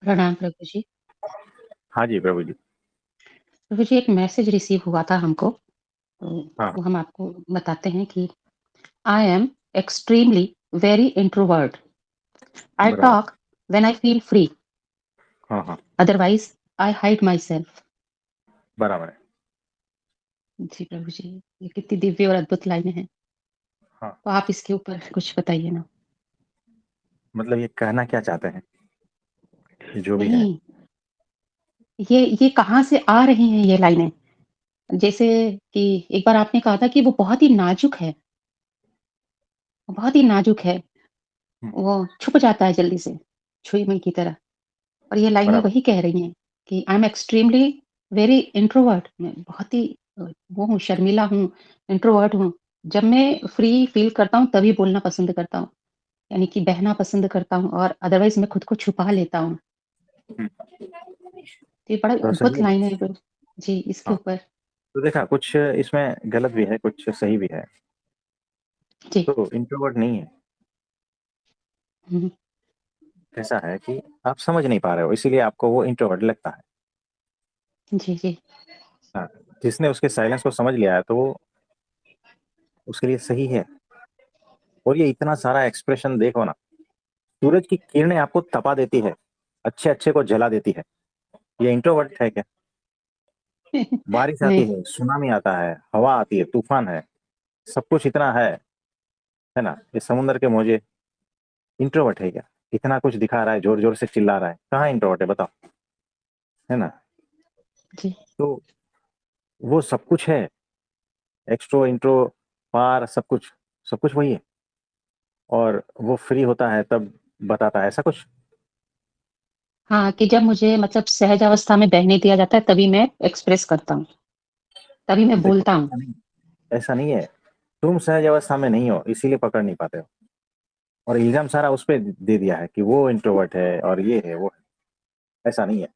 प्रणाम प्रभु जी। हाँ जी, प्रभु जी। प्रभु जी, एक मैसेज रिसीव हुआ था हमको, तो हाँ, वो हम आपको बताते हैं कि I am extremely very introvert. I बराबर। Talk when I feel free, हाँ, हाँ, otherwise I hide myself. बराबर है। जी प्रभु जी, ये कितनी दिव्य और अद्भुत लाइनें हैं। हाँ, तो आप इसके ऊपर कुछ बताइए ना। मतलब ये कहना क्या चाहते हैं, जो भी है? नहीं, ये कहाँ से आ रही हैं ये लाइनें? जैसे कि एक बार आपने कहा था कि वो बहुत ही नाजुक है, बहुत ही नाजुक है, हुँ, वो छुप जाता है जल्दी से, छुई मुई की तरह। और ये लाइनें बराबर। वही कह रही हैं कि I am extremely very introvert. मैं बहुत ही वो हूँ, शर्मीला हूँ, इंट्रोवर्ट हूँ। जब मैं फ्री फील करता हूँ तभी बोलना पसंद करता हूँ, यानी कि बहना पसंद करता हूँ और अदरवाइज़ मैं खुद को छुपा लेता हूँ। हुँ, तो ये बड़ा तो अद्भुत सही है। लाइन है जी, इसके हाँ, ऊपर। तो देखा कुछ इसमें गलत भी है, कुछ सही भी है। जी। तो इंट्रोवर्ट नहीं है, हुँ, ऐसा है कि आप समझ नहीं पा रहे हो, इसीलिए आपको वो इंट्रोवर्ट लगता है। जी, जी। हाँ, जिसने उसके साइलेंस को समझ लिया है, तो वो उसके लिए सही है। और ये इतना सारा एक्सप्रेशन देखो ना, सूरज की किरणें आपको तपा देती है, अच्छे-अच्छे को जला देती है। ये इंट्रोवर्ट है क्या? बारिश आती नहीं, है, सुनामी आता है, हवा आती है, तूफान है, सब कुछ इतना है ना? ये समुद्र के मौजे, इंट्रोवर्ट है क्या? इतना कुछ दिखा रहा है, जोर-जोर से चिल्ला रहा है, कहाँ इंट्रोवर्ट है बताओ? है ना? जी। तो वो सब कुछ है, एक्सट्रो, इंट्रो, पार सब कुछ वही है। और वो फ्री होता है तब बताता है ऐसा कुछ? हाँ, कि जब मुझे मतलब सहज अवस्था में बहने दिया जाता है तभी मैं एक्सप्रेस करता हूँ, तभी मैं देखो बोलता हूँ। ऐसा नहीं है, तुम सहज अवस्था में नहीं हो, इसीलिए पकड़ नहीं पाते हो। और इल्ज़ाम सारा उस पे दे दिया है कि वो इंट्रोवर्ट है और ये है, वो है। ऐसा नहीं है।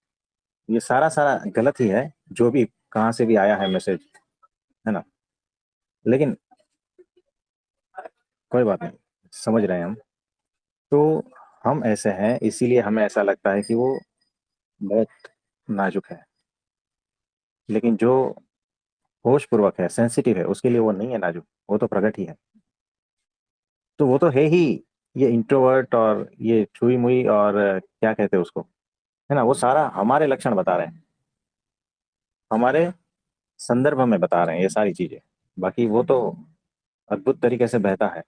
ये सारा गलत ही है, जो भी कहाँ से भी आया है मैसेज, है ना? लेकिन कोई बात नहीं, समझ रहे हैं हम। तो हम ऐसे हैं, इसीलिए हमें ऐसा लगता है कि वो बहुत नाजुक है। लेकिन जो होशपूर्वक है, सेंसिटिव है, उसके लिए वो नहीं है नाजुक, वो तो प्रकट ही है। तो वो तो है ही, ये इंट्रोवर्ट और ये छुई-मुई और क्या कहते हैं उसको, है ना? वो सारा हमारे लक्षण बता रहे हैं, हमारे संदर्भ में बता रहे हैं ये सारी चीज़ें। बाकी वो तो अद्भुत तरीके से बहता है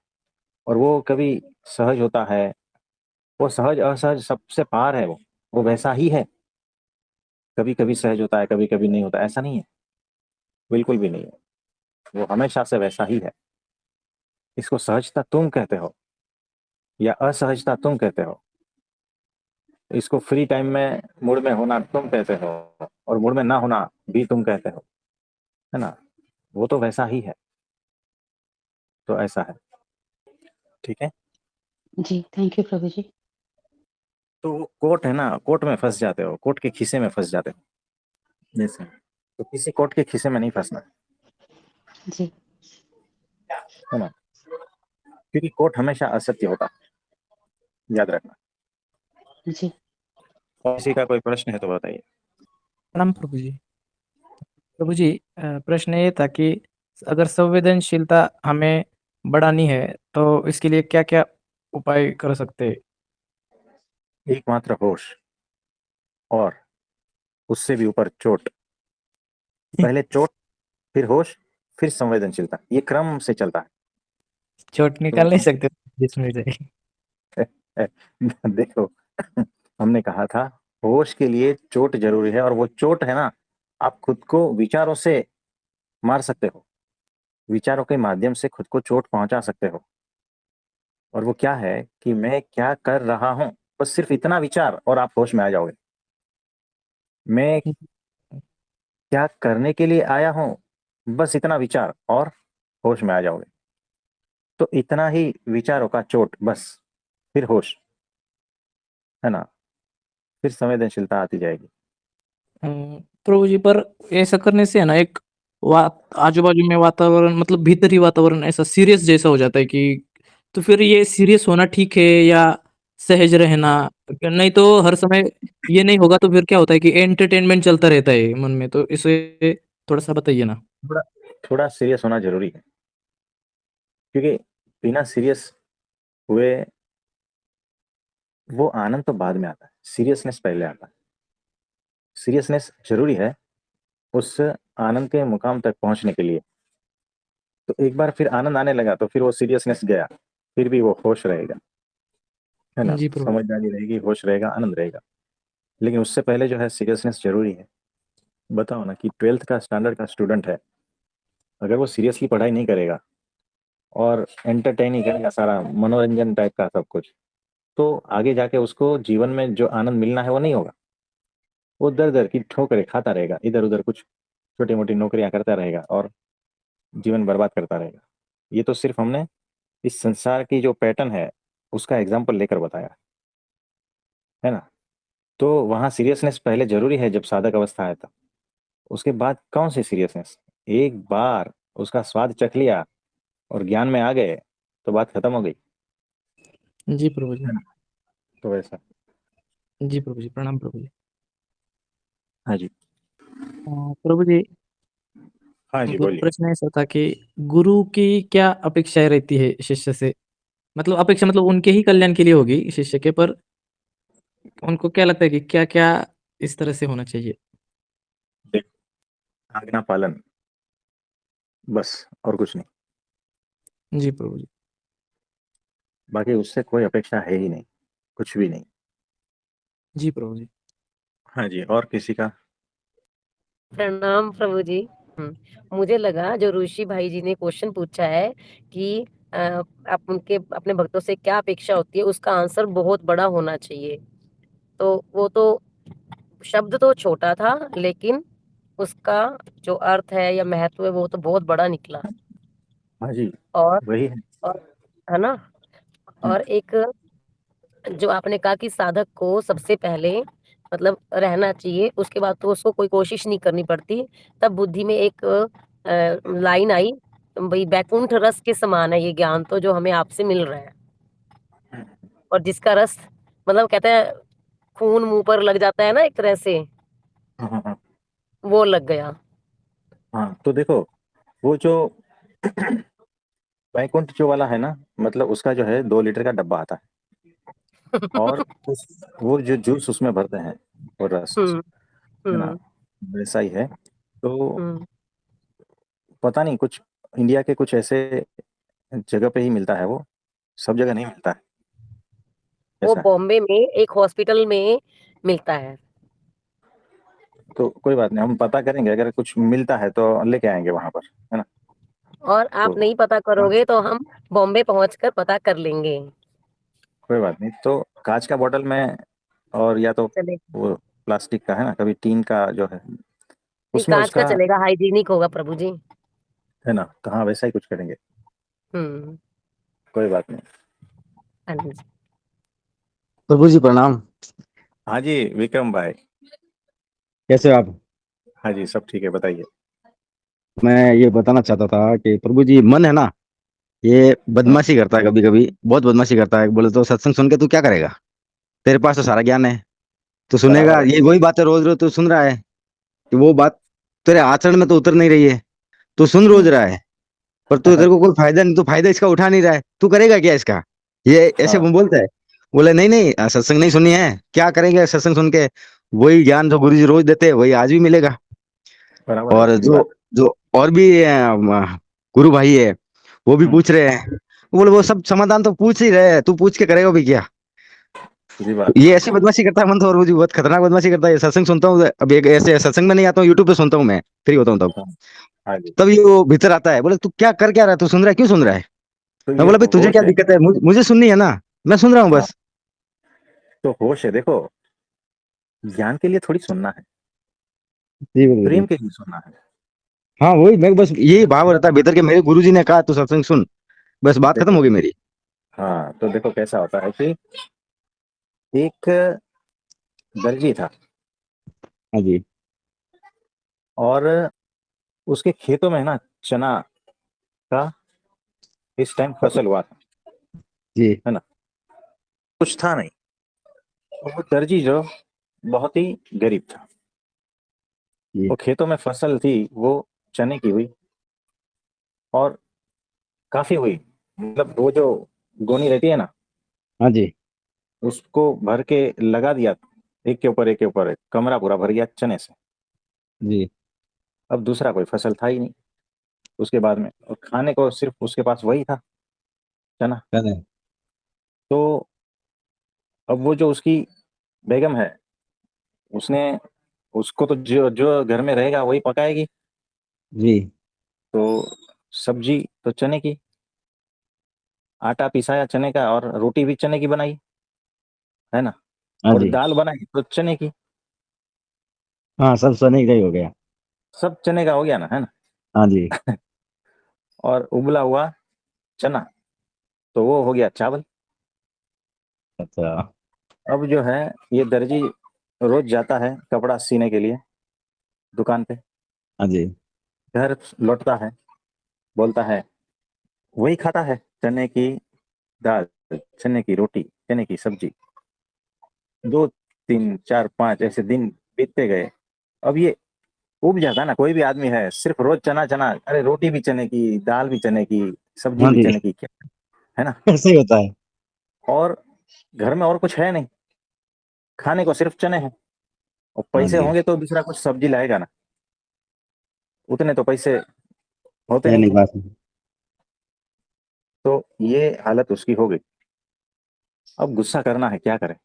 और वो कभी सहज होता है, वो सहज-असहज सबसे पार है वो। वो वैसा ही है, कभी-कभी सहज होता है, कभी-कभी नहीं होता, ऐसा नहीं है, बिल्कुल भी नहीं है। वो हमेशा से वैसा ही है। इसको सहजता तुम कहते हो या असहजता तुम कहते हो। इसको फ्री टाइम में मूड में होना तुम कहते हो और मूड में ना होना भी तुम कहते हो, है ना? वो तो वैसा ही है, तो ऐसा है, ठीक है? जी, थैंक यू प्रभु जी। तो वो कोट है ना, कोट में फँस जाते हो, कोट के खीसे में फँस जाते हो, जैसे। तो किसी कोट के खीसे में नहीं फँसना, जी, है ना? क्योंकि कोट हमेशा असत्य होता है, याद रखना। जी। और किसी का कोई प्रश्न है तो बताइए? प्रणाम प्रभु जी। प्रभु जी, प्रश्न ये था कि अगर संवेदनशीलता हमें बढ़ानी है तो इसके लिए क्या-क्या उपाय कर सकते हैं? एकमात्र होश और उससे भी ऊपर चोट। पहले चोट, फिर होश, फिर संवेदनशीलता। ये क्रम से चलता है। चोट निकाल नहीं तुम सकते जिसमें से? देखो, हमने कहा था होश के लिए चोट ज़रूरी है और वो चोट है ना, आप खुद को विचारों से मार सकते हो। विचारों के माध्यम से खुद को चोट पहुँचा सकते हो। और वो क्या है कि मैं क्या कर रहा हूँ? बस सिर्फ़ इतना विचार और आप होश में आ जाओगे। मैं क्या करने के लिए आया हूँ? बस इतना विचार और होश में आ जाओगे। तो इतना ही विचारों का चोट बस, फिर होश, है ना? फिर संवेदनशीलता आती जाएगी। प्रभु जी, पर ऐसा करने से है ना, एक वा आजू-बाजू में वातावरण, मतलब भीतरी वातावरण ऐसा सीरियस जैसा हो जाता है कि तो फिर ये सीरियस होना ठीक है या सहज रहना, नहीं तो हर समय ये नहीं होगा तो फिर क्या होता है कि एंटरटेनमेंट चलता रहता है मन में, तो इसे थोड़ा-सा बताइए ना? थोड़ा थोड़ा सीरियस होना ज़रूरी है, क्योंकि बिना सीरियस हुए वो आनंद तो बाद में आता है, सीरियसनेस पहले आता है। सीरियसनेस ज़रूरी है उस आनंद के मुकाम तक पहुँचने के लिए। तो एक बार फिर आनंद आने लगा तो फिर वो सीरियसनेस गया, फिर भी वो होश रहेगा, है ना? जी प्रभु। समझदारी रहेगी, होश रहेगा, आनंद रहेगा। लेकिन उससे पहले जो है सीरियसनेस ज़रूरी है। बताओ ना कि 12th का स्टैंडर्ड का स्टूडेंट है, अगर वो सीरियसली पढ़ाई नहीं करेगा और एंटरटेन ही करेगा सारा मनोरंजन टाइप का सब कुछ, तो आगे जाके उसको जीवन में जो आनंद मिलना है वो नहीं होगा। वो दर-दर की ठोकरें खाता रहेगा, इधर-उधर कुछ छोटी-मोटी नौकरियाँ करता रहेगा और जीवन बर्बाद करता रहेगा। ये तो सिर्फ़ हमने इस संसार की जो पैटर्न है, उसका एग्ज़ाम्पल लेकर बताया, है ना? तो वहाँ सीरियसनेस पहले ज़रूरी है जब साधक अवस्था है तब। उसके बाद कौन सी सीरियसनेस? एक बार उसका स्वाद चख लिया और ज्ञान में आ गए, तो बात खत्म हो गई, जी प्रभु जी। है ना? तो वैसा। जी प्रभु जी, प्रणाम प्रभु जी। हाँ जी। प्रभु जी, हाँ जी, मतलब बोलिए। प्रश्न ऐसा था कि गुरु की क्या अपेक्षाएँ रहती है शिष्य से? मतलब अपेक्षा मतलब उनके ही कल्याण के लिए होगी शिष्य के, पर उनको क्या लगता है कि क्या-क्या इस तरह से होना चाहिए? देखो, आज्ञा पालन, बस और कुछ नहीं। जी प्रभु जी। बाकी उससे कोई अपेक्षा है ही नहीं, कुछ भी नहीं। जी प्रभु जी। हाँ जी, और किसी का? प्रणाम प्रभु जी। मुझे लगा जो ऋषि भाई जी ने क्वेश्चन पूछा है कि अ, आप उनके अपने भक्तों से क्या अपेक्षा होती है, उसका आंसर बहुत बड़ा होना चाहिए। तो वो तो शब्द तो छोटा था, लेकिन उसका जो अर्थ है या महत्व है वो तो बहुत बड़ा निकला। हाँ जी, और वही है। और है ना? हुँ, और एक जो आपने कहा कि साधक को सबसे पहले मतलब रहना चाहिए, उसके बाद तो उसको कोई कोशिश नहीं करनी पड़ती। तब बुद्धि में एक लाइन आई, भई बैकुंठ रस के समान है ये ज्ञान तो जो हमें आपसे मिल रहा है। हुँ। और जिसका रस मतलब कहते हैं खून मुँह पर लग जाता है ना एक तरह से, हाँ, हाँ, हाँ। वो लग गया। हाँ, तो देखो, वो जो वैकुंठ जो वाला है ना, मतलब उसका जो है 2 लीटर का डब्बा आता है और उस वो जो जूस उसमें भरते हैं, वो रस, हुँ, है ना? हुँ, वैसा ही है। तो हुँ। पता नहीं कुछ इंडिया के कुछ ऐसे जगह पे ही मिलता है वो, सब जगह नहीं मिलता है, वो ऐसा है। बॉम्बे में एक हॉस्पिटल में मिलता है। तो कोई बात नहीं, हम पता करेंगे, अगर कुछ मिलता है तो लेके आएँगे वहाँ पर, है ना? और तो आप नहीं पता काँच करोगे तो हम बॉम्बे पहुँचकर पता कर लेंगे। कोई बात नहीं, तो काँच का बॉटल में और या तो चले वो प्लास्टिक का, है ना? कभी टीन का जो है, नहीं, उसमें काँच का उसका, चलेगा, हाइजीनिक होगा प्रभु जी। है ना? तो हाँ, वैसा ही कुछ करेंगे, हुँ, कोई बात नहीं। हाँ जी। प्रभु जी प्रणाम। हाँ जी, विक्रम भाई। कैसे हो आप? हाँ जी, सब ठीक है, बताइए। मैं ये बताना चाहता था कि प्रभु जी मन है ना, ये हाँ, बदमाशी करता है, कभी कभी बहुत बदमाशी करता है। बोले तो सत्संग सुन के तू क्या करेगा? तेरे पास तो सारा ज्ञान है, तू सुनेगा। बराबर है। ये वही बातें रोज रोज तू सुन रहा है कि वो बात तेरे आचरण में तो उतर नहीं रही है। तू सुन रोज हुँ। रहा है, पर तू तेरे को कोई फायदा नहीं, तू फायदा इसका उठा नहीं रहा है। तू करेगा क्या इसका? ये ऐसे हाँ, वो बोलता है। बोले नहीं नहीं, सत्संग नहीं सुनी है, क्या करेंगे सत्संग सुन के? वही ज्ञान जो गुरु जी रोज देते हैं वही आज भी मिलेगा। बराबर है, और सही जो बात जो और भी गुरु भाई है, वो भी है। हुँ, पूछ रहे हैं। बोले वो सब समाधान तो पूछ ही रहे हैं, तू पूछ के करेगा भी क्या? सीधी बात है। ये ऐसी बदमाशी करता है मन तो, और वो जी बहुत खतरनाक बदमाशी करता है। सत्संग सुनता हूँ, अब एक ऐसे सत्संग में नहीं आता हूँ, यूट्यूब पे सुनता हूँ, मैं फ्री होता हूँ तब। हाँ, हाँ जी, तब ये वो भीतर आता है, बोले तू क्या रहा है, तू सुन रहा है, क्यों सुन रहा है? तो मैं ये बोला भाई तुझे होश क्या है। दिक्कत है, मुझे सुननी है ना, मैं सुन रहा हूँ हाँ, बस। तो होश है, देखो, ज्ञान के लिए थोड़ी सुनना है, जी बोलिए प्रेम जी। के लिए सुनना है। हाँ वही, मैं बस यही भाव रहता है भीतर के, मेरे गुरु जी ने कहा तू सत्संग सुन, बस बात खत्म देखो, हो गई मेरी। हाँ, तो देखो कैसा होता है कि एक दर्जी था हाँ जी। और उसके खेतों में ना चना का इस टाइम फसल हुआ था, जी। है ना? कुछ था नहीं। और वो दर्जी जो बहुत ही गरीब था। जी वो खेतों में फसल थी, वो चने की हुई और काफी हुई। मतलब वो जो गोनी रहती है ना, हाँ जी उसको भर के लगा दिया, एक के ऊपर एक के ऊपर एक, कमरा पूरा भर गया चने से। जी अब दूसरा कोई फसल था ही नहीं उसके बाद में, और खाने को सिर्फ उसके पास वही था, चना। कहते तो अब वो जो उसकी बेगम है, उसने उसको तो जो जो घर में रहेगा वही पकाएगी। जी तो सब्जी तो चने की, आटा पिसाया चने का और रोटी भी चने की बनाई, है ना। हाँ और जी दाल बनाई तो चने की। हाँ सब सने का ही हो गया। सब चने का हो गया ना, है ना। हाँ जी और उबला हुआ चना, तो वो हो गया चावल। अच्छा अब जो है, ये दर्जी रोज जाता है कपड़ा सीने के लिए दुकान पे। हाँ जी घर लौटता है, बोलता है, वही खाता है, चने की दाल, चने की रोटी, चने की सब्जी। 2 3 4 5 ऐसे दिन बीतते गए। अब ये उब जाता ना, कोई भी आदमी है सिर्फ रोज चना चना, अरे रोटी भी चने की, दाल भी चने की, सब्जी हाँ भी जी चने की, क्या, है ना। ऐसे ही होता है। और घर में और कुछ है नहीं, खाने को सिर्फ चने हैं। और हाँ पैसे जी होंगे तो दूसरा कुछ सब्जी लाएगा ना, उतने तो पैसे होते है नहीं नहीं थे। बात। तो ये हालत उसकी हो गई। अब गुस्सा करना है, क्या करें।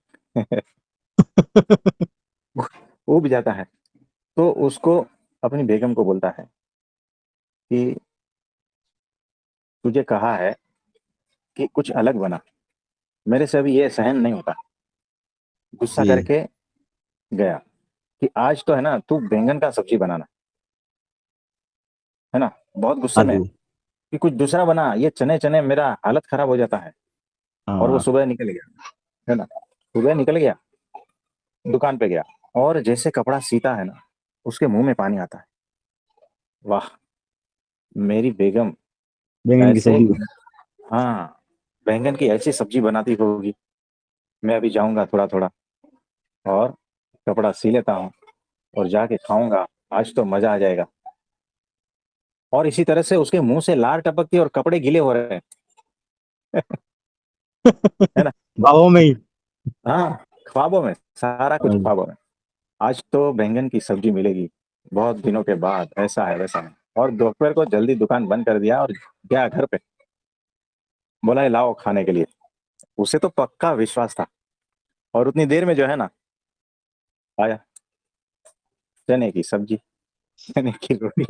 ऊब जाता है। तो उसको अपनी बेगम को बोलता है कि तुझे कहा है कि कुछ अलग बना, मेरे से अभी ये सहन नहीं होता। गुस्सा जी करके गया कि आज तो है ना, तू बैंगन का सब्जी बनाना, है ना। बहुत गुस्से हाँ में है जी कि कुछ दूसरा बना, ये चने चने मेरा हालत खराब हो जाता है। और वो हाँ सुबह निकल गया, है ना। सुबह निकल गया, दुकान पे गया, और जैसे कपड़ा सीता है ना, उसके मुंह में पानी आता है। वाह, मेरी बेगम बैंगन की ऐसे, सब्जी। हाँ, बैंगन की ऐसी सब्जी बनाती होगी। मैं अभी जाऊंगा थोड़ा थोड़ा और कपड़ा सी लेता हूँ और जाके खाऊंगा, आज तो मजा आ जाएगा। और इसी तरह से उसके मुंह से लार टपकती और कपड़े गीले हो रहे हैं। है ना। बाबों में ही। हाँ, ख्वाबों में, सारा कुछ हाँ, ख्वाबों में। आज तो बैंगन की सब्जी मिलेगी बहुत दिनों के बाद, ऐसा है वैसा है। और दोपहर को जल्दी दुकान बंद कर दिया और गया घर पे, बोला, "ये लाओ खाने के लिए।" उसे तो पक्का विश्वास था। और उतनी देर में जो है ना, आया चने की सब्जी, चने की रोटी।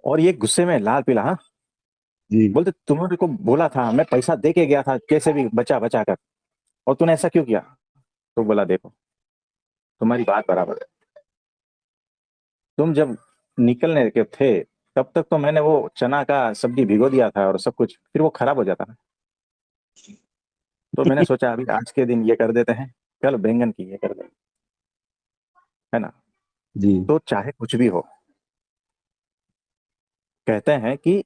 और ये गुस्से में लाल पीला, हाँ। जी बोलते, तुम्हारे को बोला था, मैं पैसा दे के गया था कैसे भी बचा बचा कर, और तूने ऐसा क्यों किया। तो बोला, देखो, तुम्हारी बात बराबर है। तुम जब निकलने के थे, तब तक तो मैंने वो चना का सब्जी भिगो दिया था और सब कुछ, फिर वो खराब हो जाता ना। तो मैंने सोचा अभी आज के दिन ये कर देते हैं, कल बैंगन की ये कर देंगे, है ना। जी तो चाहे कुछ भी हो, कहते हैं कि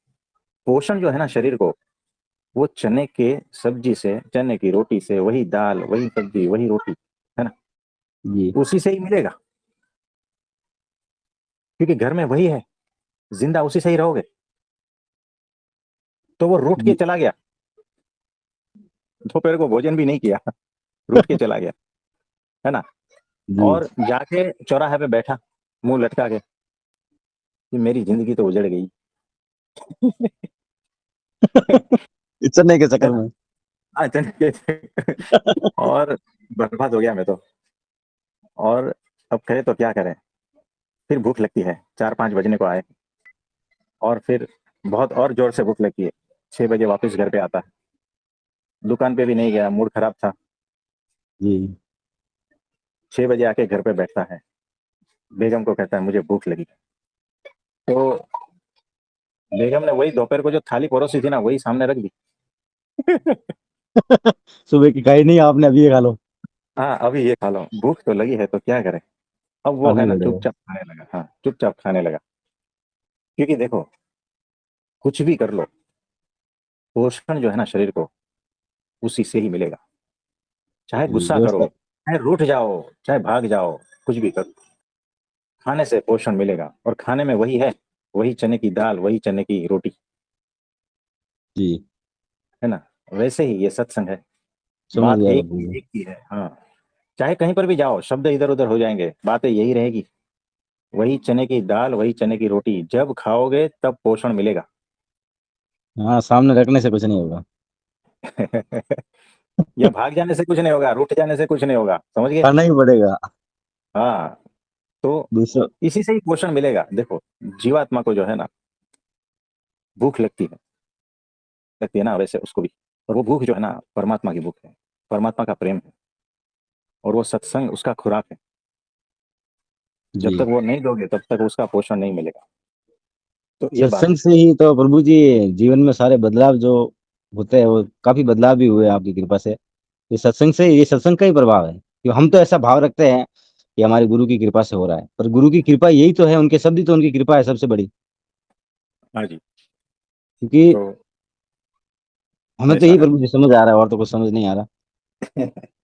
पोषण जो है ना शरीर को, वो चने के सब्जी से, चने की रोटी से, वही दाल वही सब्जी वही रोटी, है ना, जी उसी से ही मिलेगा। क्योंकि घर में वही है, जिंदा उसी से ही रहोगे। तो वो रूठ के जी चला गया, दोपहर को भोजन भी नहीं किया, रूठ के चला गया, है ना। जी और जाके चौराहे पे बैठा, मुंह लटका के, कि मेरी जिंदगी तो उजड़ गई। चने के है चक्कर ना। में। हाँ, और बर्बाद हो गया मैं तो। और अब करें तो क्या करें। फिर भूख लगती है, 4 5 बजने को आए, और फिर बहुत और जोर से भूख लगती है। 6 बजे वापस घर पे आता है, दुकान पे भी नहीं गया, मूड खराब था। जी 6 बजे आके घर पे बैठता है, बेगम को कहता है, मुझे भूख लगी। तो बेगम ने वही दोपहर को जो थाली परोसी थी ना, वही सामने रख दी। सुबह की खाई नहीं आपने, अभी ये खा लो। हाँ, अभी ये खा लो, भूख तो लगी है तो क्या करें। अब वो खाना है ही ना, पड़ेगा। चुपचाप खाने लगा। हाँ, चुपचाप खाने लगा। क्योंकि देखो, कुछ भी कर लो, पोषण जो है ना शरीर को, उसी से ही मिलेगा। चाहे जी, गुस्सा जो करो, स चाहे रूठ जाओ, चाहे भाग जाओ, कुछ भी करो, खाने से पोषण मिलेगा। और खाने में वही है, वही चने की दाल, वही चने की रोटी, जी, है ना? वैसे ही ये सत्संग है, समझ बात गया एक प्रभु जी। एक ही है। हाँ, चाहे कहीं पर भी जाओ, शब्द इधर-उधर हो जाएँगे, बातें यही रहेगी। वही चने की दाल, वही चने की रोटी, जब खाओगे तब पोषण मिलेगा। हाँ, सामने रखने से कुछ नहीं होगा। या भाग जाने से कुछ नहीं होगा, रूठ जाने से कुछ नहीं होगा, समझ गए? खाना ही पड़ेगा। हाँ, तो दूसरा इसी से ही पोषण मिलेगा। देखो, जीवात्मा को जो है ना, भूख लगती है ना वैसे उसको भी, और वो भूख जो है ना, परमात्मा की भूख है, परमात्मा का प्रेम है, और वो सत्संग उसका खुराक है। जब जी, तक वो नहीं दोगे तब तक उसका पोषण नहीं मिलेगा। तो ये बात सत्संग है। से ही तो प्रभु जी जीवन में सारे बदलाव जो होते हैं, वो काफ़ी बदलाव भी हुए आपकी कृपा से। ये सत्संग का ही प्रभाव है कि हम तो ऐसा भाव रखते हैं कि हमारे गुरु की कृपा से हो रहा है, पर गुरु की कृपा यही तो है, उनके शब्द ही तो उनकी कृपा है सबसे बड़ी। हाँ जी, क्योंकि तो हमें तो ऐसा यही है। प्रभु जी समझ आ रहा है, और तो कुछ समझ नहीं आ रहा।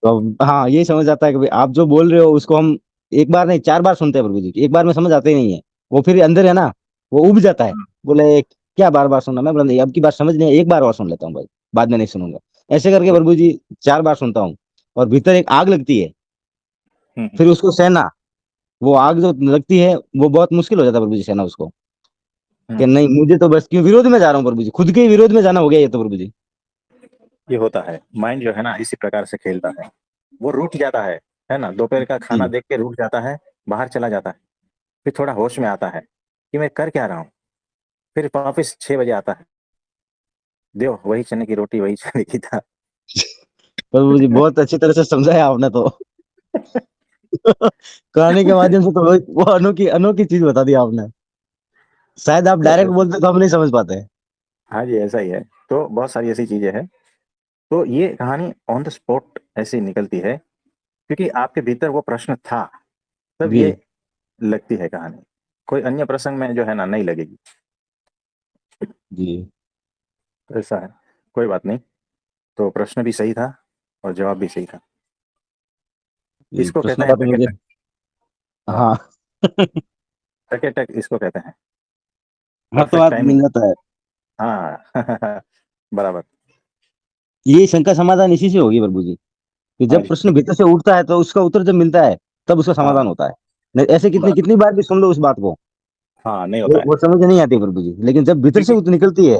तो हाँ, यही समझ आता है कि भाई आप जो बोल रहे हो उसको हम एक बार नहीं 4 बार सुनते हैं प्रभु जी, एक बार में समझ आते ही नहीं है। वो फिर अंदर है ना, वो उब जाता है। हाँ, बोले क्या बार बार सुनना, मैं बोला नहीं, अब की बार समझ नहीं है, एक बार और सुन लेता हूँ भाई, बाद में नहीं सुनूंगा। ऐसे करके तो प्रभु जी 4 बार सुनता हूँ, और भीतर एक आग लगती है। हुँ, हुँ, फिर उसको सहना, वो आग जो लगती है वो बहुत मुश्किल हो जाता है प्रभु जी सहना उसको। कि हुँ। नहीं, मुझे तो बस क्यों विरोध में जा रहा हूँ प्रभु जी, खुद के ही विरोध में जाना हो गया ये तो प्रभु जी। ये होता है, माइंड जो है ना इसी प्रकार से खेलता है। वो रूठ जाता है ना? दोपहर का खाना जी, देख के रूठ जाता है, बाहर चला जाता है। फिर थोड़ा होश में आता है कि मैं कर क्या रहा हूँ? फिर वापस 6 बजे आता है, देओ वही चने की रोटी, वही चने की दाल। प्रभु जी बहुत अच्छी तरह से समझाया आपने तो। कहानी के माध्यम से तो वो अनोखी अनोखी चीज बता दी आपने। शायद आप तो डायरेक्ट बोलते तो हम नहीं समझ पाते। हाँ जी, ऐसा ही है। तो बहुत सारी ऐसी चीज़ें हैं। तो ये कहानी ऑन द स्पॉट ऐसी निकलती है क्योंकि आपके भीतर वो प्रश्न था, तब जी, ये लगती है कहानी। कोई अन्य प्रसंग में जो है ना नहीं लगेगी। जी। तो ऐसा है, कोई बात नहीं। तो प्रश्न भी सही था और जवाब भी सही था। जी, इसको कहते प्रश्नों हैं का तो मुझे टके-टक। हाँ, हाँ। टके-टक इसको कहते हैं। हाँ, तो परफेक्ट आप टाइमिंग। मिल जाता है। हाँ, बराबर। ये शंका समाधान इसी से होगी प्रभु जी, कि हाँ जब जी, प्रश्न भीतर से उठता है तो उसका उत्तर जब मिलता है तब उसका हाँ, समाधान होता है। नहीं ऐसे कितनी बराबर। कितनी बार भी सुन लो उस बात को, हाँ, नहीं वो होता है। वो समझ नहीं आती प्रभु जी, लेकिन जब भीतर से क्योंकि निकलती है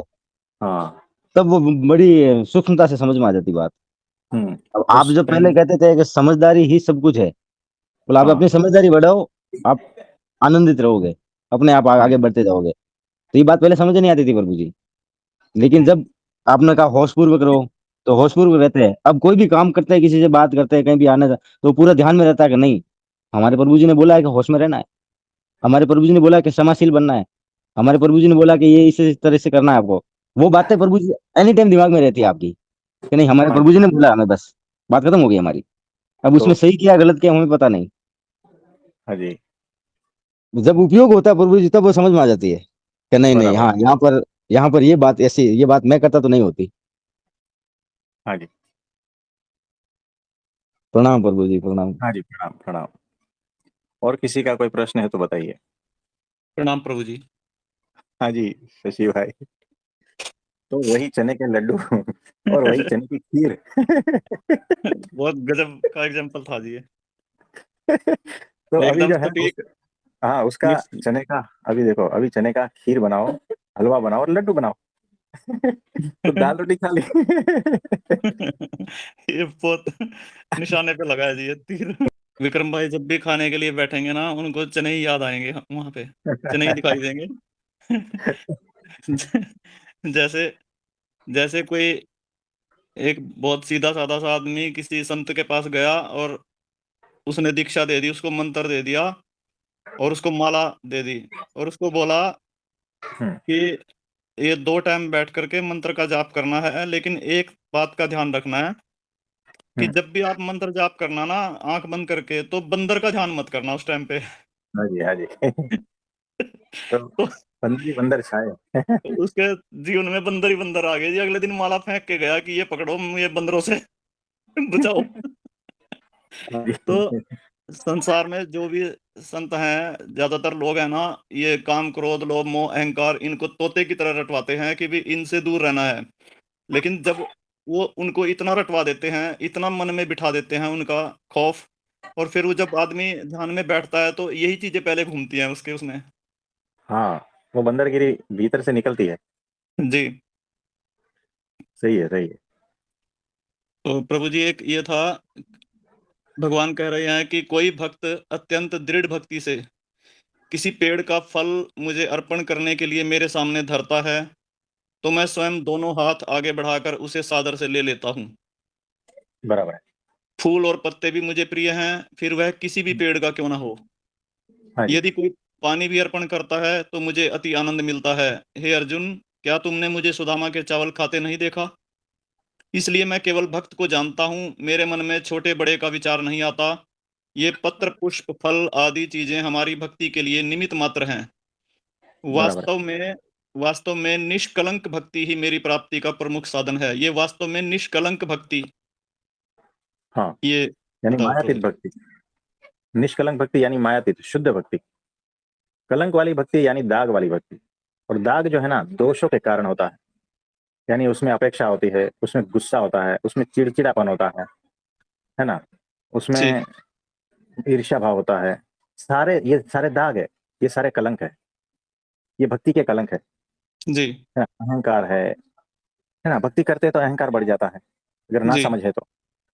हाँ, तब वो बड़ी सूक्ष्मता से समझ में आ जाती बात। हुँ, अब आप उस जो पहले टाइम कहते थे कि समझदारी ही सब कुछ है, बोला आप हाँ, अपनी समझदारी बढ़ाओ, आप आनंदित रहोगे, अपने आप हाँ आगे जी, बढ़ते जाओगे। तो ये बात पहले समझ नहीं आती थी प्रभु जी, लेकिन हुँ, जब आपने कहा होशपूर्वक रहो, तो होशपूर्वक रहते हैं। अब कोई भी काम करते हैं, किसी से बात करते हैं, कहीं भी आने तो पूरा ध्यान में रहता है कि नहीं, हमारे प्रभु जी ने बोला है कि होश में रहना है, हमारे प्रभु जी ने बोला है कि क्षमाशील बनना है, हमारे प्रभु जी ने बोला कि ये इस तरह से करना है आपको। वो बातें प्रभु जी एनी टाइम दिमाग में रहती है आपकी, कि नहीं हमारे हाँ प्रभु जी। जी ने बोला, हमें बस बात खत्म हो गई हमारी। अब तो उसमें सही किया गलत किया हमें पता नहीं। हाँ जी, जब उपयोग होता है प्रभु जी तब वो समझ में आ जाती है कि नहीं नहीं, बराबर। हाँ यहाँ पर ये बात ऐसी, ये बात मैं करता तो नहीं होती। हाँ जी, प्रणाम प्रभु जी, प्रणाम। हाँ जी, प्रणाम, प्रणाम। और किसी का कोई प्रश्न है तो बताइए? प्रणाम प्रभु जी। हाँ जी, शशि भाई। तो वही चने के लड्डू और वही चने की खीर। बहुत गजब का एग्जाम्पल था जी ये। तो अभी एकदम जो है उस सटीक। हाँ, उसका मिस चने का अभी देखो, अभी चने का खीर बनाओ, हलवा बनाओ और लड्डू बनाओ। तो दाल रोटी खा ली। ये बहुत निशाने पे लगा है जी ये तीर। विक्रम भाई जब भी खाने के लिए बैठेंगे ना उनको चने ही याद आएंगे, वहां पे चने ही दिखाई देंगे। जैसे जैसे कोई एक बहुत सीधा साधा सा आदमी किसी संत के पास गया और उसने दीक्षा दे दी, उसको मंत्र दे दिया और उसको माला दे दी और उसको बोला हुँ, कि ये 2 टाइम बैठ करके मंत्र का जाप करना है, लेकिन एक बात का ध्यान रखना है कि हुँ। जब भी आप मंत्र जाप करना ना आंख बंद करके, तो बंदर का ध्यान मत करना उस टाइम पे। हाँ जी, हाँ जी। तो तो बंदर ही बंदर छाए। उसके जीवन में बंदर ही बंदर आ गए जी। अगले दिन माला फेंक के गया कि ये पकड़ो, ये बंदरों से बचाओ। तो संसार में जो भी संत हैं, ज्यादातर लोग हैं ना, ये काम क्रोध लोभ मोह अहंकार इनको तोते की तरह रटवाते हैं कि भी इनसे दूर रहना है। लेकिन जब वो उनको इतना रटवा देते हैं, इतना मन में बिठा देते हैं उनका खौफ, और फिर वो जब आदमी ध्यान में बैठता है तो यही चीजें पहले घूमती हैं उसके उसमें। हाँ, वो बंदरगिरी भीतर से निकलती है। जी। सही है, सही है। तो प्रभु जी, एक ये था, भगवान कह रहे हैं कि कोई भक्त अत्यंत दृढ़ भक्ति से किसी पेड़ का फल मुझे अर्पण करने के लिए मेरे सामने धरता है, तो मैं स्वयं दोनों हाथ आगे बढ़ाकर उसे सादर से ले लेता हूँ। बराबर है। फूल और पत्ते भी मुझे प्रिय हैं, फिर वह किसी भी पेड़ का क्यों ना हो। हाँ जी। यदि कोई पानी भी अर्पण करता है तो मुझे अति आनंद मिलता है। हे अर्जुन, क्या तुमने मुझे सुदामा के चावल खाते नहीं देखा? इसलिए मैं केवल भक्त को जानता हूँ, मेरे मन में छोटे बड़े का विचार नहीं आता। ये पत्र पुष्प फल आदि चीजें हमारी भक्ति के लिए निमित्त मात्र हैं। बराबर है। वास्तव में निष्कलंक भक्ति ही मेरी प्राप्ति का प्रमुख साधन है। ये वास्तव में निष्कलंक भक्ति, हाँ, ये यानी बताओ प्रभु मायातीत जी। भक्ति। निष्कलंक भक्ति यानी मायातीत शुद्ध भक्ति। कलंक वाली भक्ति यानी दाग वाली भक्ति। और दाग जो है ना, दोषों के कारण होता है। यानी उसमें अपेक्षा होती है, उसमें गुस्सा होता है, उसमें चिड़चिड़ापन होता है ना, जी। उसमें ईर्ष्या भाव होता है। ये सारे दाग है, ये सारे कलंक है, ये भक्ति के कलंक जी। है ना? अहंकार है ना। भक्ति करते तो अहंकार बढ़ जाता है, अगर ना जी। समझ है तो,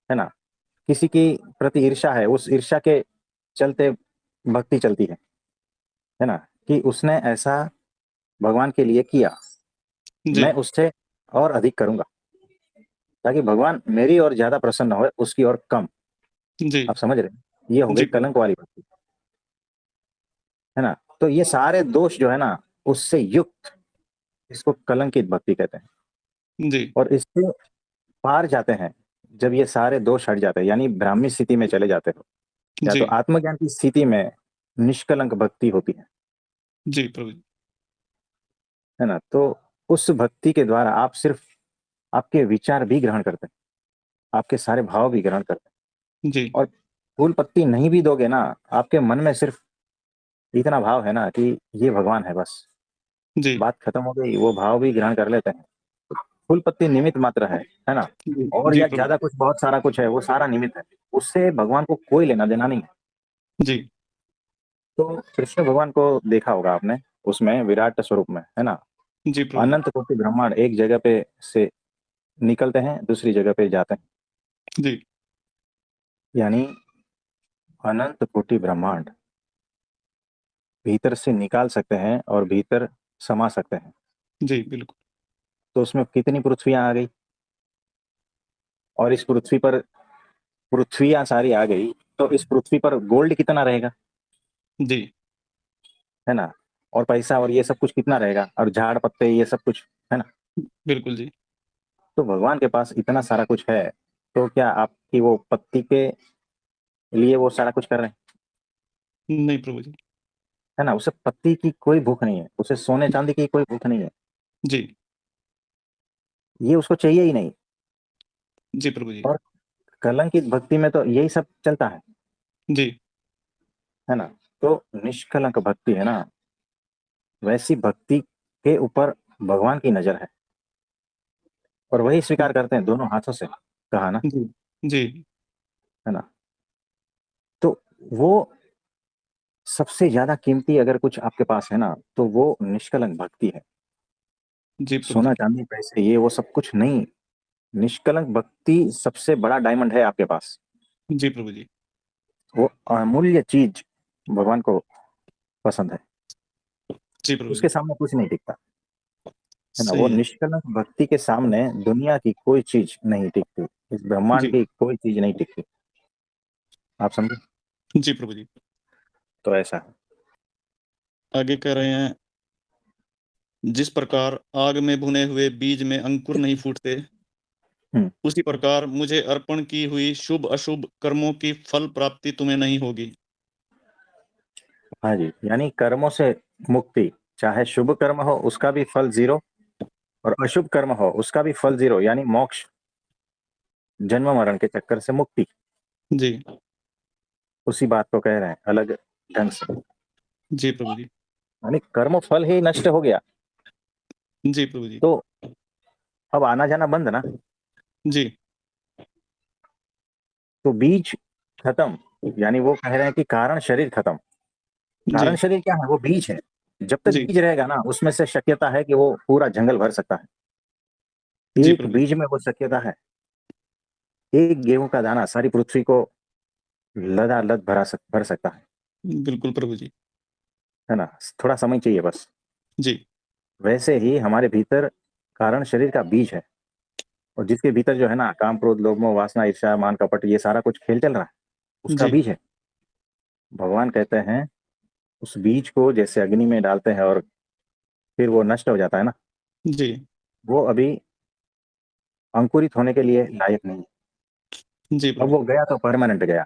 है ना। किसी की प्रति ईर्ष्या है, उस ईर्ष्या के चलते भक्ति चलती है ना, कि उसने ऐसा भगवान के लिए किया, जी। मैं उससे और अधिक करूंगा, ताकि भगवान मेरी और ज्यादा प्रसन्न हो, उसकी और कम। जी। आप समझ रहे हैं? ये हो गई जी प्रभु। कलंक वाली भक्ति, है ना। तो ये सारे दोष जो है ना, उससे युक्त, इसको कलंकित भक्ति कहते हैं। जी। और इससे पार जाते हैं जब ये सारे दोष हट जाते हैं, यानी ब्राह्मी स्थिति में चले जाते हो, या जी। तो आत्मज्ञान की स्थिति में निष्कलंक भक्ति होती जी प्रभु जी। है ना। तो उस भक्ति के द्वारा आप सिर्फ आपके विचार भी ग्रहण करते हैं, आपके सारे भाव भी ग्रहण करते हैं। जी। और फूल पत्ती नहीं भी दोगे ना, आपके मन में सिर्फ इतना भाव है ना कि ये भगवान है, बस जी। बात खत्म हो गई, वो भाव भी ग्रहण कर लेते हैं। फूल पत्ती निमित्त मात्र है ना। जी। और जी या प्रभु। ज्यादा कुछ बहुत सारा कुछ है, वो सारा निमित्त है, उससे भगवान को कोई लेना देना नहीं है। जी। तो कृष्ण भगवान को देखा होगा आपने, उसमें विराट स्वरूप में, है ना। जी प्रभु जी। अनंत कोटि ब्रह्मांड एक जगह पे से निकलते हैं, दूसरी जगह पे जाते हैं। जी। यानी अनंत कोटि ब्रह्मांड भीतर से निकाल सकते हैं और भीतर समा सकते हैं। जी बिल्कुल। तो उसमें कितनी पृथ्वियां आ गई, और इस पृथ्वी पर पृथ्वियां सारी आ गई, तो इस पृथ्वी पर गोल्ड कितना रहेगा, जी। है ना। और पैसा और ये सब कुछ कितना रहेगा, और झाड़ पत्ते ये सब कुछ, है ना। बिल्कुल जी। तो भगवान के पास इतना सारा कुछ है, तो क्या आपकी वो पत्ती के लिए वो सारा कुछ कर रहे हैं? नहीं प्रभु जी। है ना। उसे पत्ती की कोई भूख नहीं है, उसे सोने चांदी की कोई भूख नहीं है, जी। ये उसको चाहिए ही नहीं। जी प्रभु जी। और कलंकित भक्ति में तो यही सब चलता जी। है ना। तो निष्कलंक भक्ति है ना, वैसी भक्ति के ऊपर भगवान की नजर है, और वही स्वीकार करते हैं दोनों हाथों से, कहा ना, जी। जी। है ना। तो वो सबसे ज्यादा कीमती अगर कुछ आपके पास है ना, तो वो निष्कलंक भक्ति है। जी प्रभु सोना जी। चांदी पैसे ये वो सब कुछ नहीं, निष्कलंक भक्ति सबसे बड़ा डायमंड है आपके पास। जी प्रभु जी। वो अमूल्य चीज भगवान को पसंद है, जी प्रभु जी। उसके सामने कुछ नहीं टिकता, है ना। वो सही है। निष्कलंक भक्ति के सामने दुनिया की कोई चीज नहीं टिकती, इस ब्रह्मांड जी। की कोई चीज नहीं टिकती। आप समझे? जी प्रभु जी। तो ऐसा है। आगे कह रहे हैं, जिस प्रकार आग में भुने हुए बीज में अंकुर नहीं फूटते, हम्म। उसी प्रकार मुझे अर्पण की हुई शुभ अशुभ कर्मों की फल प्राप्ति तुम्हें नहीं होगी। हाँ जी, यानी कर्मों से मुक्ति, चाहे शुभ कर्म हो उसका भी फल 0 और अशुभ कर्म हो उसका भी फल 0, यानी मोक्ष, जन्म मरण के चक्कर से मुक्ति। जी उसी बात को कह रहे हैं अलग ढंग से, जी प्रभु जी। यानी कर्म फल ही नष्ट हो गया जी प्रभु जी। तो अब आना जाना बंद ना। जी तो बीज खत्म, यानी वो कह रहे हैं कि कारण शरीर खत्म। कारण जी शरीर क्या है? वो बीज है। जब तक जी बीज रहेगा ना, उसमें से शक्यता है कि वो पूरा जंगल भर सकता है। जी एक प्रभु जी। बीज में वो शक्यता है। एक गेहूं का दाना सारी पृथ्वी को लदालद भर सकता है। बिल्कुल प्रभु जी। है ना? थोड़ा समय चाहिए बस। जी वैसे ही हमारे भीतर कारण शरीर का बीज है, और जिसके भीतर जो है ना, काम क्रोध लोभ मोह वासना ईर्ष्या मान कपट, ये सारा कुछ खेल चल रहा है, उसका जी बीज है। भगवान कहते हैं उस बीज को जैसे अग्नि में डालते हैं और फिर वो नष्ट हो जाता है ना, जी वो अभी अंकुरित होने के लिए लायक नहीं है। जी अब प्रभु वो गया तो परमानेंट गया।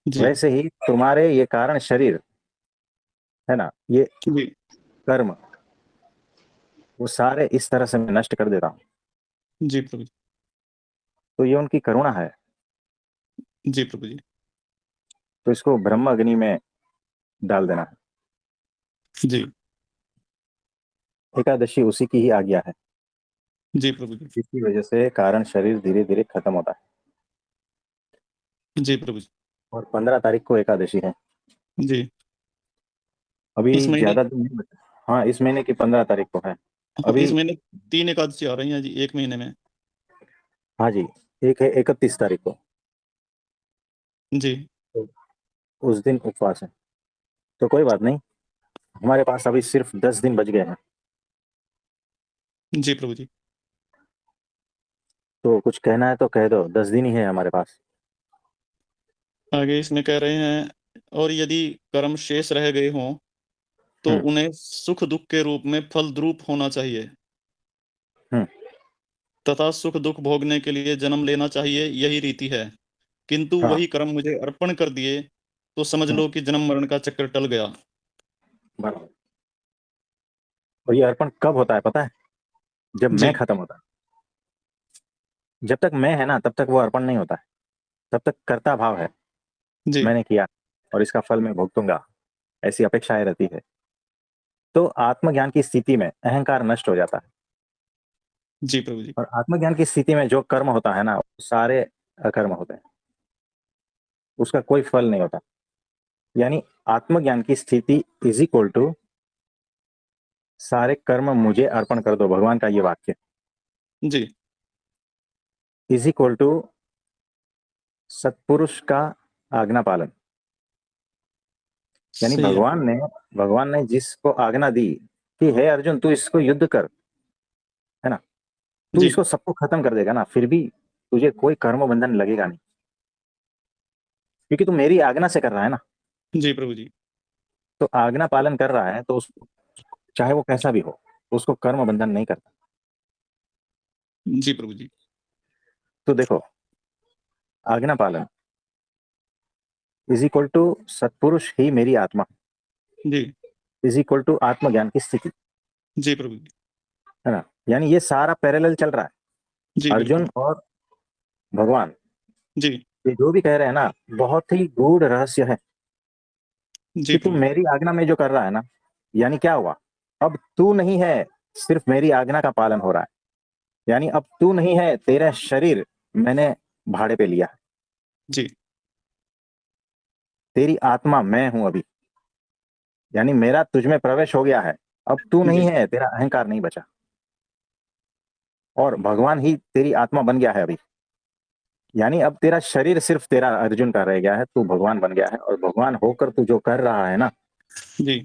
जी। वैसे ही तुम्हारे ये कारण शरीर है ना, ये जी कर्म, वो सारे इस तरह से मैं नष्ट कर देता हूँ। जी प्रभु जी। तो ये उनकी करुणा है। जी प्रभु जी। तो इसको ब्रह्म अग्नि में डाल देना है। जी एकादशी उसी की ही आज्ञा है, जी प्रभु जी। जिसकी वजह से कारण शरीर धीरे धीरे खत्म होता है। जी प्रभु जी। और 15 तारीख को एकादशी है। जी अभी इस महीने, ज्यादा दिन नहीं बचा। हाँ, इस महीने की 15 तारीख को है हाँ अभी। इस महीने 3 एकादशी आ रही हैं जी, एक महीने में। हाँ जी, एक है 31 तारीख को। जी तो उस दिन उपवास है। तो कोई बात नहीं, हमारे पास अभी सिर्फ 10 दिन बच गए हैं। जी प्रभु जी। तो कुछ कहना है तो कह दो, 10 दिन ही है हमारे पास। आगे इसमें कह रहे हैं, और यदि कर्म शेष रह गए हों तो हम्म उन्हें सुख दुख के रूप में फल द्रूप होना चाहिए, हम्म तथा सुख दुख भोगने के लिए जन्म लेना चाहिए, यही रीति है। किंतु हाँ। वही कर्म मुझे अर्पण कर दिए तो समझ हम्म लो कि जन्म मरण का चक्कर टल गया। बराबर। और ये अर्पण कब होता है पता है? जब मैं जी खत्म होता है। जब तक मैं है ना, तब तक वो अर्पण नहीं होता है। तब तक कर्ता भाव है, जी मैंने किया और इसका फल मैं भुगतूंगा, ऐसी अपेक्षाएं रहती है। तो आत्मज्ञान की स्थिति में अहंकार नष्ट हो जाता है। जी प्रभु जी। और आत्मज्ञान की स्थिति में जो कर्म होता है ना, वो सारे अकर्म होते हैं, उसका कोई फल नहीं होता। यानी आत्मज्ञान की स्थिति इज इक्वल टू सारे कर्म मुझे अर्पण कर दो, भगवान का ये वाक्य जी इज इक्वल टू सत्पुरुष का आज्ञा पालन। यानी सही है। भगवान ने जिसको आज्ञा दी कि हे अर्जुन तू इसको युद्ध कर, है ना, तू जी इसको सबको खत्म कर देगा ना, फिर भी तुझे कोई कर्म बंधन लगेगा नहीं, क्योंकि तू मेरी आज्ञा से कर रहा है ना। जी प्रभु जी। तो आज्ञा पालन कर रहा है तो उसको, चाहे वो कैसा भी हो, उसको कर्म बंधन नहीं करता। जी प्रभु जी। तो देखो, आज्ञा पालन इज इक्वल टू सत्पुरुष ही मेरी आत्मा, जी इज इक्वल टू आत्मज्ञान की स्थिति, जी प्रभु जी। है ना। यानी ये सारा पैरेलल चल रहा है। जी अर्जुन बिल्कुल। और भगवान, जी ये जो भी कह रहे हैं ना, बहुत ही गूढ़ रहस्य है जी कि तू प्रभु जी। मेरी आज्ञा में जो कर रहा है ना, यानी क्या हुआ, अब तू नहीं है, सिर्फ मेरी आज्ञा का पालन हो रहा है। यानी अब तू नहीं है, तेरा शरीर मैंने भाड़े पे लिया है। जी तेरी आत्मा मैं हूं अभी, यानी मेरा तुझ में प्रवेश हो गया है। अब तू नहीं जी है, तेरा अहंकार नहीं बचा, और भगवान ही तेरी आत्मा बन गया है अभी। यानी अब तेरा शरीर सिर्फ तेरा अर्जुन का रह गया है, तू भगवान बन गया है, और भगवान होकर तू जो कर रहा है ना, जी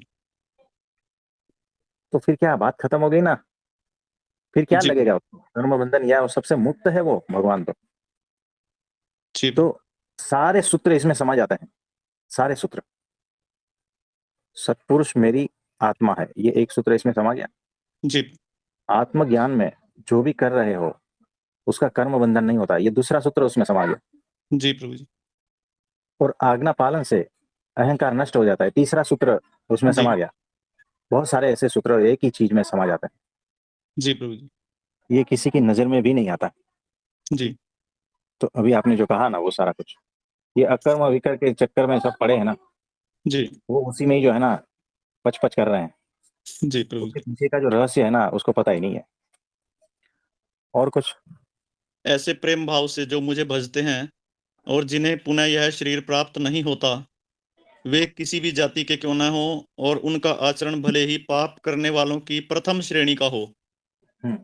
तो फिर क्या बात खत्म हो गई ना। फिर क्या जी प्रभु लगेगा उसको, कर्म बंधन, या वो सबसे मुक्त है वो भगवान। जी तो प्रभु सारे सूत्र इसमें समझ आते हैं, सारे सूत्र। सत्पुरुष मेरी आत्मा है, ये एक सूत्र इसमें समझ गया। जी आत्मज्ञान में जो भी कर रहे हो उसका कर्म बंधन नहीं होता, ये दूसरा सूत्र उसमें समझ गया। जी प्रभु जी। और आज्ञा पालन से अहंकार नष्ट हो जाता है, तीसरा सूत्र उसमें जी समा गया। बहुत सारे ऐसे सूत्र एक ही चीज में समा जाते हैं, जी प्रभु जी। ये किसी की नजर में भी नहीं आता। जी तो अभी आपने जो कहा ना वो सारा कुछ, ये अकर्म विकर्म के चक्कर में सब पड़े हैं ना, जी वो उसी में ही जो है ना पच पच कर रहे हैं। जी प्रभु उसके जी। पीछे का जो रहस्य है ना उसको पता ही नहीं है। और कुछ ऐसे प्रेम भाव से जो मुझे भजते हैं और जिन्हें पुनः यह शरीर प्राप्त नहीं होता, वे किसी भी जाति के क्यों न हो, और उनका आचरण भले ही पाप करने वालों की प्रथम श्रेणी का हो, हम्म,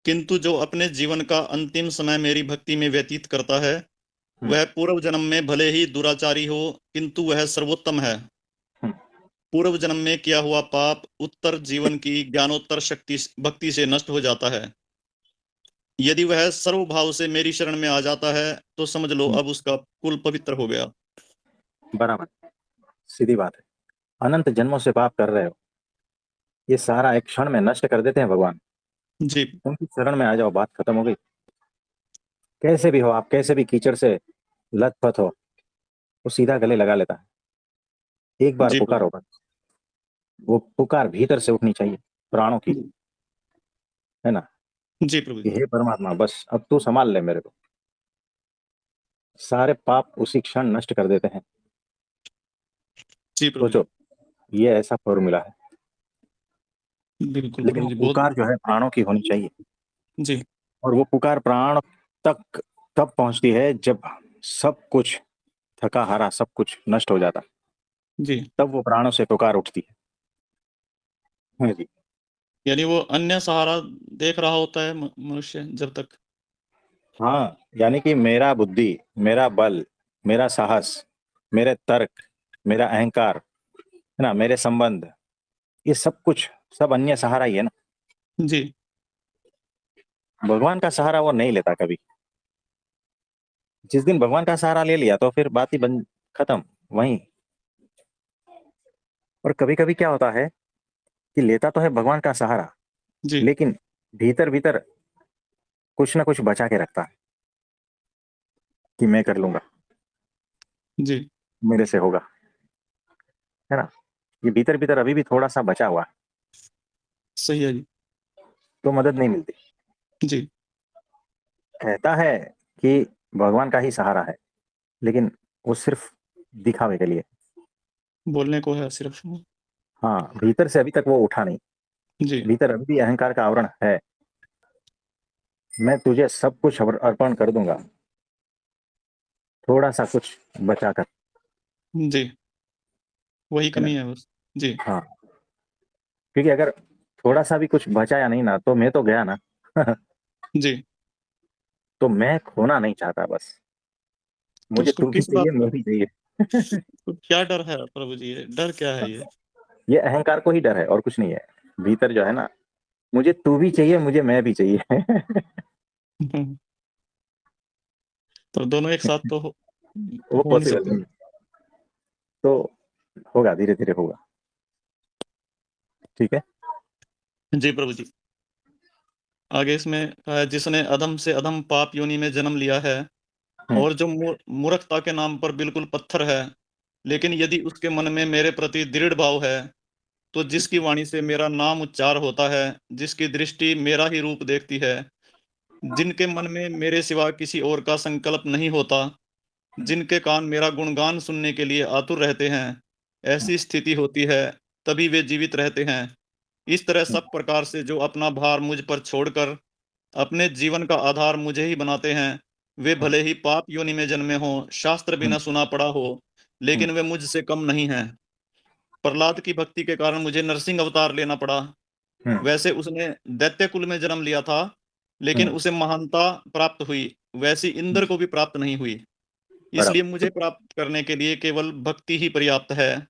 किंतु जो अपने जीवन का अंतिम समय मेरी भक्ति में व्यतीत करता है, हम्म, वह पूर्व जन्म में भले ही दुराचारी हो, किंतु वह सर्वोत्तम है। हम्म, पूर्व जन्म में किया हुआ पाप उत्तर जीवन की ज्ञानोत्तर शक्ति भक्ति से नष्ट हो जाता है। यदि वह सर्वभाव से मेरी शरण में आ जाता है, तो समझ लो हम्म, अब उसका कुल पवित्र हो गया। बराबर, सीधी बात है। अनंत जन्मों से पाप कर रहे हो, ये सारा एक क्षण में नष्ट कर देते हैं भगवान। जी उनकी शरण में आ जाओ, बात खत्म हो गई। कैसे भी हो आप, कैसे भी कीचड़ से लथपथ हो, वो सीधा गले लगा लेता है। एक बार जी प्रभु पुकारो बस, वो पुकार भीतर से उठनी चाहिए, प्राणों की, जी। है ना, जी प्रभु कि जी। हे परमात्मा बस अब तू संभाल ले मेरे को। सारे पाप उसी क्षण नष्ट कर देते हैं। जी प्रभु जी। सोचो, ये ऐसा फॉर्मूला है। बिल्कुल लेकिन प्रभु वो जी, बहुत। पुकार जो है प्राणों की होनी चाहिए, जी और वो पुकार प्राण तक तब पहुंचती है जब सब कुछ थका हारा, सब कुछ नष्ट हो जाता, जी। तब वो प्राणों से पुकार उठती है। हाँ जी। यानी वो अन्य सहारा देख रहा होता है मनुष्य जब तक। हाँ, यानी कि मेरा बुद्धि, मेरा बल, मेरा साहस, मेरे तर्क, मेरा अहंकार, है ना, मेरे संबंध, ये सब कुछ सब अन्य सहारा ही है ना। जी भगवान का सहारा वो नहीं लेता कभी। जिस दिन भगवान का सहारा ले लिया तो फिर बात ही बन, खत्म वहीं। और कभी कभी क्या होता है कि लेता तो है भगवान का सहारा, जी लेकिन भीतर भीतर कुछ ना कुछ बचा के रखता है कि मैं कर लूंगा, जी। मेरे से होगा, है ना। ये भीतर भीतर अभी भी थोड़ा सा बचा हुआ है, सही है जी। तो मदद नहीं मिलती। जी कहता है कि भगवान का ही सहारा है, लेकिन वो सिर्फ दिखावे के लिए। बोलने को है सिर्फ। हाँ, भीतर से अभी तक वो उठा नहीं। जी भीतर अभी भी अहंकार का आवरण है। मैं तुझे सब कुछ अर्पण कर दूंगा, थोड़ा सा कुछ बचा कर, जी। वही है ना। कमी है बस। जी हाँ, क्योंकि अगर थोड़ा सा भी कुछ बचाया नहीं ना तो मैं तो गया ना। जी। तो मैं खोना नहीं चाहता बस, तो मुझे उसको तू भी किस बात चाहिए, का, मैं भी चाहिए। तो क्या डर है प्रभु जी, ये डर क्या है ये? ये अहंकार को ही डर है और कुछ नहीं है। भीतर जो है ना, मुझे तू भी चाहिए, मुझे मैं भी चाहिए। तो दोनों एक साथ तो वो हो नहीं पॉसिबल सकते। नहीं। तो होगा, धीरे धीरे होगा। ठीक है। जी प्रभु जी। आगे इसमें कहा है, जिसने अधम से अधम पाप योनि में जन्म लिया है, हम्म, और जो मूर्खता के नाम पर बिल्कुल पत्थर है, लेकिन यदि उसके मन में मेरे प्रति दृढ़ भाव है, तो जिसकी वाणी से मेरा नाम उच्चार होता है, जिसकी दृष्टि मेरा ही रूप देखती है, जिनके मन में मेरे सिवा किसी और का संकल्प नहीं होता, जिनके कान मेरा गुणगान सुनने के लिए आतुर रहते हैं, ऐसी स्थिति होती है, तभी वे जीवित रहते हैं। इस तरह हम्म, सब प्रकार से जो अपना भार मुझ पर छोड़कर अपने जीवन का आधार मुझे ही बनाते हैं, वे हम्म, भले ही पाप योनि में जन्मे हों, शास्त्र भी हम्म, न सुना पड़ा हो, हम्म, लेकिन वे मुझसे कम नहीं हैं। प्रहलाद की भक्ति के कारण मुझे नरसिंह अवतार लेना पड़ा। हम्म, वैसे उसने दैत्य कुल में जन्म लिया था, लेकिन हम्म, उसे महानता प्राप्त हुई, वैसी इंद्र को भी प्राप्त नहीं हुई। इसलिए बराबर, मुझे प्राप्त करने के लिए केवल भक्ति ही पर्याप्त है।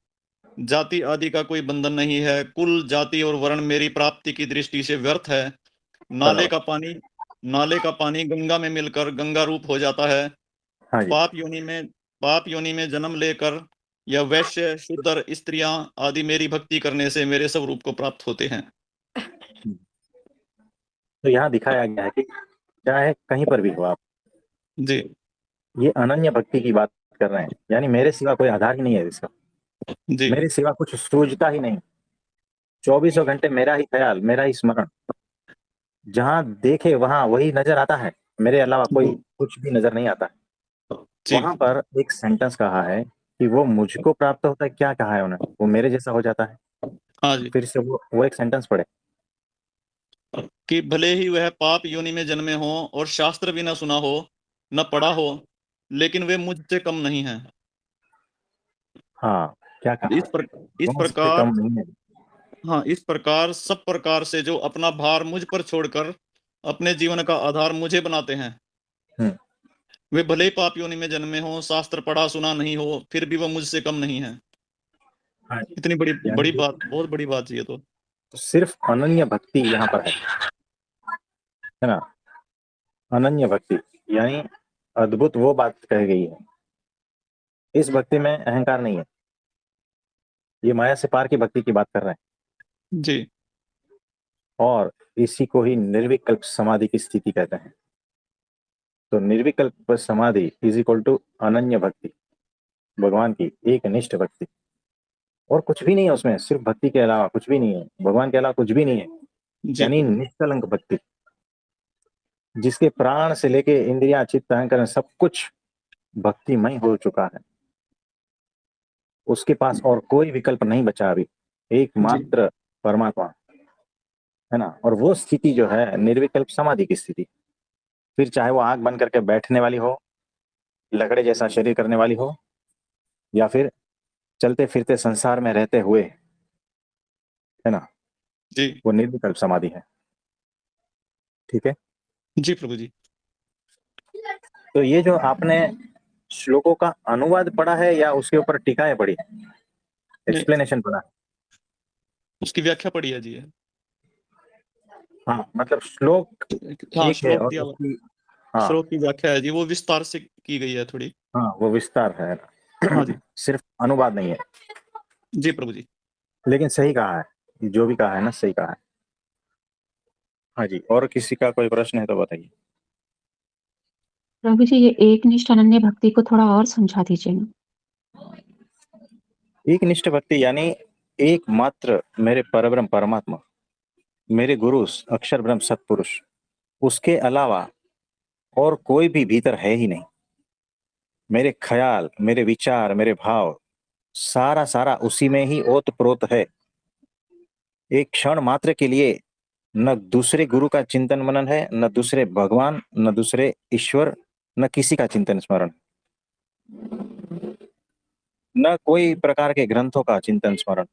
जाति आदि का कोई बंधन नहीं है। कुल, जाति और वर्ण मेरी प्राप्ति की दृष्टि से व्यर्थ है। नाले बराबर। का पानी नाले का पानी गंगा में मिलकर गंगा रूप हो जाता है। हाँ जी। पाप योनि में पाप योनि में जन्म लेकर या वैश्य, शूद्र, स्त्रियां आदि मेरी भक्ति करने से मेरे स्वरूप को प्राप्त होते हैं। हम्म। तो यहाँ दिखाया गया है कि चाहे कहीं पर भी हो आप, जी ये अनन्य भक्ति की बात कर रहे हैं, यानी मेरे सिवा कोई आधार ही नहीं है इसका, जी मेरे सिवा कुछ सूझता ही नहीं। 24 घंटे मेरा ही ख्याल, मेरा ही स्मरण, जहां देखे वहां वही नजर आता है, मेरे अलावा कोई कुछ भी नजर नहीं आता। जी वहां पर एक सेंटेंस कहा है कि वो मुझको प्राप्त होता है, क्या कहा है उन्हें, वो मेरे जैसा हो जाता है। हाँ जी, फिर से वो एक सेंटेंस पढ़े। कि भले ही वह पाप योनि में जन्मे हो और शास्त्र भी न सुना हो, न पढ़ा हो, लेकिन वे मुझसे कम नहीं है। हाँ, क्या कहा, इस वो मुझसे प्रकार, कम नहीं है। हाँ, इस प्रकार सब प्रकार से जो अपना भार मुझ पर छोड़कर अपने जीवन का आधार मुझे बनाते हैं, हम्म, वे भले ही पाप योनि में जन्मे हो, शास्त्र पढ़ा सुना नहीं हो, फिर भी वह मुझसे कम नहीं है। हाँ जी। इतनी बड़ी यानी बड़ी कि बात, बहुत बड़ी बात ये तो। सिर्फ अनन्य भक्ति यहाँ पर है ना। अनन्य भक्ति यानी अद्भुत वो बात कही गई है। इस भक्ति में अहंकार नहीं है, ये माया से पार की भक्ति की बात कर रहे हैं। जी और इसी को ही निर्विकल्प समाधि की स्थिति कहते हैं। तो निर्विकल्प समाधि इज इक्वल टू अनन्य भक्ति, भगवान की एक निष्ठ भक्ति, और कुछ भी नहीं है उसमें, सिर्फ भक्ति के अलावा कुछ भी नहीं है, भगवान के अलावा कुछ भी नहीं है। जी यानी प्रभु, निष्कलंक भक्ति, जिसके प्राण से लेके इंद्रियां चित्त अहंकार सब कुछ भक्तिमय हो चुका है, उसके पास और कोई विकल्प नहीं बचा अभी, जी एकमात्र परमात्मा है ना। और वो स्थिति जो है निर्विकल्प समाधि की स्थिति, फिर चाहे वो आंख बंद करके बैठने वाली हो, लकड़े जैसा शरीर करने वाली हो, या फिर चलते फिरते संसार में रहते हुए, है ना, जी वो निर्विकल्प समाधि है। ठीक है। जी प्रभु जी। तो ये जो आपने श्लोकों का अनुवाद पढ़ा है या उसके ऊपर टीकाएं पढ़ी, नहीं, एक्सप्लेनेशन पढ़ा? उसकी व्याख्या पढ़ी है जी। हाँ, मतलब श्लोक हाँ, एक है श्लोक और दिया हुआ, उसकी, हाँ श्लोक की व्याख्या है जी, वो विस्तार से की गई है थोड़ी। हाँ, वो विस्तार है हाँ जी, सिर्फ अनुवाद नहीं है। जी प्रभु जी। लेकिन सही कहा है, जो भी कहा है ना सही कहा है। हाँ जी, और किसी का कोई प्रश्न है तो बताइए। प्रभु जी, ये एकनिष्ठ अनन्य भक्ति को थोड़ा और समझा दीजिए ना। एक निष्ठ भक्ति यानी एकमात्र मेरे परब्रह्म परमात्मा, मेरे गुरु अक्षर ब्रह्म सत्पुरुष, उसके अलावा और कोई भी भीतर है ही नहीं। मेरे ख्याल, मेरे विचार, मेरे भाव, सारा सारा उसी में ही ओत प्रोत है। एक क्षण मात्र के लिए न दूसरे गुरु का चिंतन मनन है, न दूसरे भगवान, न दूसरे ईश्वर, न किसी का चिंतन स्मरण, न कोई प्रकार के ग्रंथों का चिंतन स्मरण,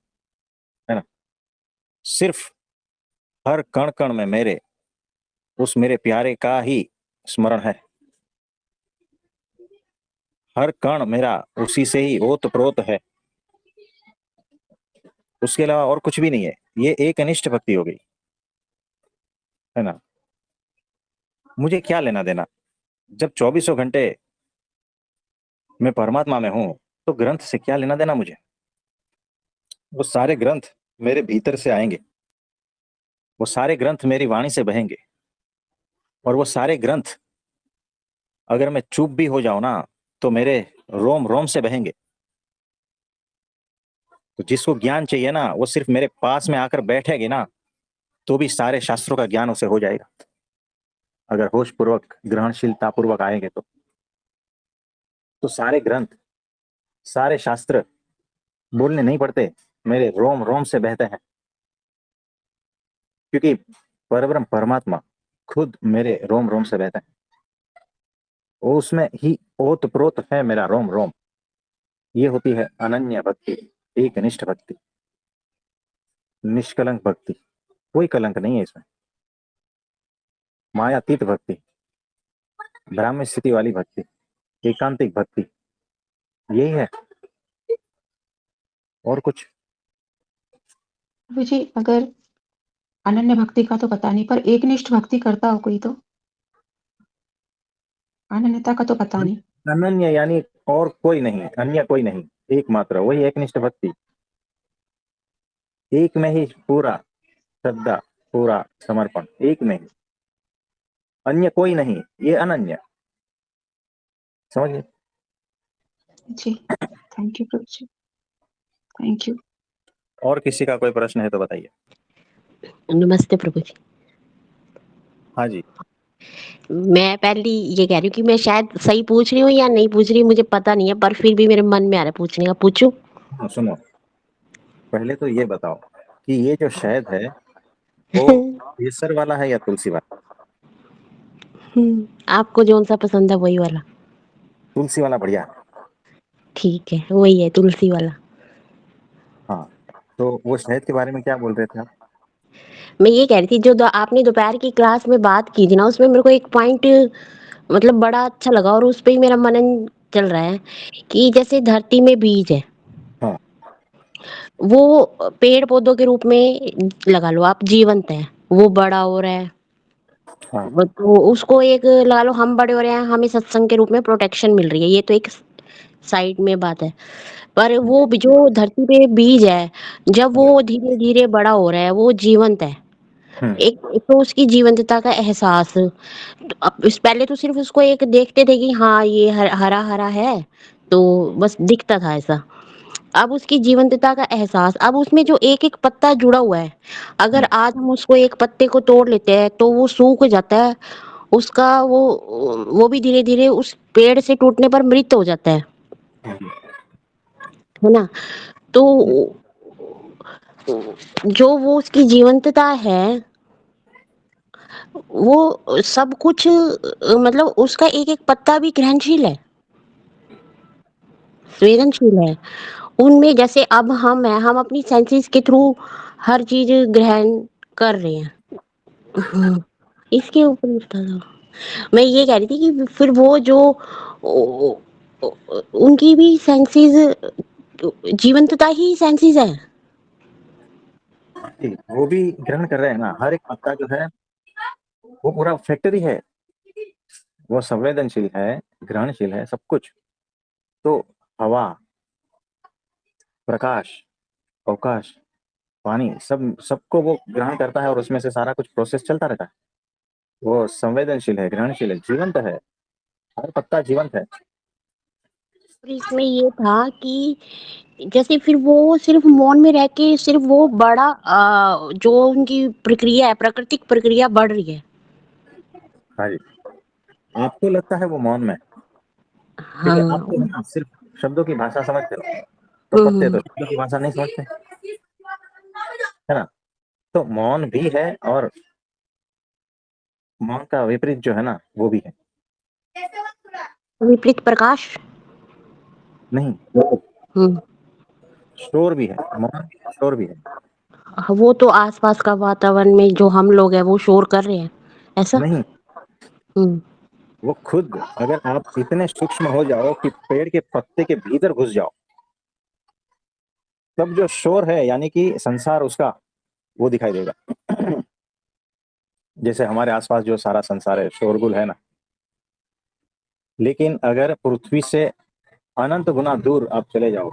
है ना। सिर्फ हर कण कण में मेरे उस मेरे प्यारे का ही स्मरण है। हर कण मेरा उसी से ही ओत प्रोत है, उसके अलावा और कुछ भी नहीं है। ये एक अनिष्ट भक्ति हो गई, है ना। मुझे क्या लेना देना, जब 24 घंटे मैं परमात्मा में हूं, तो ग्रंथ से क्या लेना देना मुझे। वो सारे ग्रंथ मेरे भीतर से आएंगे, वो सारे ग्रंथ मेरी वाणी से बहेंगे, और वो सारे ग्रंथ अगर मैं चुप भी हो जाऊं ना, तो मेरे रोम रोम से बहेंगे। तो जिसको ज्ञान चाहिए ना, वो सिर्फ मेरे पास में आकर बैठेगी ना, तो भी सारे शास्त्रों का ज्ञान उसे हो जाएगा, अगर होश पूर्वक ग्रहणशीलता पूर्वक आएंगे तो सारे ग्रंथ, सारे शास्त्र बोलने नहीं पड़ते, मेरे रोम रोम से बहते हैं, क्योंकि परब्रह्म परमात्मा खुद मेरे रोम रोम से बहते हैं। वो उसमें ही ओत प्रोत है मेरा रोम रोम। ये होती है अनन्य भक्ति, एक निष्ठ भक्ति, निष्कलंक भक्ति, कोई कलंक नहीं है इसमें। मायातीत भक्ति, ब्राह्म्य स्थिति वाली भक्ति, एकांतिक भक्ति, यही है, और कुछ। प्रभु जी, अगर अनन्य भक्ति का तो पता नहीं, पर एकनिष्ठ भक्ति करता हो कोई तो? अनन्यता का तो पता नहीं। अनन्य यानी और कोई नहीं, अन्य कोई नहीं, एकमात्र, वही एकनिष्ठ भक्ति। एक में ही पूरा श्रद्धा, पूरा समर्पण, एक में ही, अन्य कोई नहीं, ये अनन्य, समझिए। जी, thank you Prabhu ji, thank you. और किसी का कोई प्रश्न है तो बताइए। नमस्ते प्रभु जी। हाँ जी। मैं पहली ये कह रही हूँ कि मैं शायद सही पूछ रही हूँ या नहीं पूछ रही, मुझे पता नहीं है, पर फिर भी मेरे मन में आ रहा है पूछने का। पूछूं? हाँ, सुनो, पहले तो ये बताओ कि ये जो शहद है वो केसर वाला है या तुलसी वाला? आपको जौन सा पसंद है वही वाला। तुलसी वाला बढ़िया है। ठीक है, वही है, तुलसी वाला। हाँ, तो वो शहद के बारे में क्या बोल रहे थे आप? मैं ये कह रही थी, जो आपने दोपहर की क्लास में बात की थी ना, उसमें मेरे को एक पॉइंट मतलब बड़ा अच्छा लगा और उस पे ही मेरा मनन चल रहा है कि जैसे धरती में बीज है, हाँ वो पेड़ पौधों के रूप में लगा लो आप, जीवंत है, वो बड़ा हो रहा है। हाँ तो उसको एक लगा लो, हम बड़े हो रहे हैं, हमें सत्संग के रूप में प्रोटेक्शन मिल रही है, ये तो एक साइड में बात है। पर वो जो धरती पे बीज है, जब वो धीरे धीरे बड़ा हो रहा है, वो जीवंत है। हम्म, एक तो उसकी जीवंतता का एहसास, तो अब इस पहले तो सिर्फ उसको एक देखते थे कि हाँ ये हरा हरा है, तो बस दिखता था ऐसा। अब उसकी जीवंतता का एहसास, अब उसमें जो एक एक पत्ता जुड़ा हुआ है, अगर आज हम उसको एक पत्ते को तोड़ लेते हैं तो वो सूख जाता है, उसका वो भी धीरे धीरे उस पेड़ से टूटने पर मृत हो जाता है ना। तो जो वो उसकी जीवंतता है, वो सब कुछ मतलब उसका एक एक पत्ता भी ग्रहणशील है, संवेदनशील है। उनमें जैसे अब हम हैं, हम अपनी सेंसेस के थ्रू हर चीज ग्रहण कर रहे हैं। इसके ऊपर उठता था। मैं ये कह रही थी कि फिर वो जो ओ- उनकी भी सेंसेस, जीवंतता ही सेंसेस है। जी, वो भी ग्रहण कर रहे हैं ना, हर एक पत्ता जो है वो पूरा फैक्ट्री है, वो संवेदनशील है, ग्रहणशील है, सब कुछ। तो हवा, प्रकाश, अवकाश, पानी, सब सबको वो ग्रहण करता है और उसमें से सारा कुछ प्रोसेस चलता रहता है। वो संवेदनशील है, ग्रहणशील है, जीवंत है, हर पत्ता जीवंत है। और इसमें ये था कि जैसे फिर वो सिर्फ मौन में रह के सिर्फ वो बड़ा जो उनकी प्रक्रिया है, प्राकृतिक प्रक्रिया बढ़ रही है। हाँ जी, आपको लगता है वो मौन में, क्योंकि आप हाँ। तो है ना सिर्फ शब्दों की भाषा समझते हो, तो पत्ते तो हम्म। शब्दों की भाषा नहीं समझते, है ना। तो मौन भी है और मौन का विपरीत जो है ना वो भी है। विपरीत प्रकाश। नहीं, हम्म। शोर भी है, मौन भी है, शोर भी है। वो तो आसपास का वातावरण में जो हम लोग हैं वो शोर कर रहे हैं, ऐसा। नहीं, हम्म। वो खुद, अगर आप इतने सूक्ष्म हो जाओ कि पेड़ के पत्ते के भीतर घुस जाओ, तब जो शोर है यानी कि संसार उसका, वो दिखाई देगा। जैसे हमारे आसपास जो सारा संसार है शोरगुल है ना, लेकिन अगर पृथ्वी से अनंत गुना दूर आप चले जाओ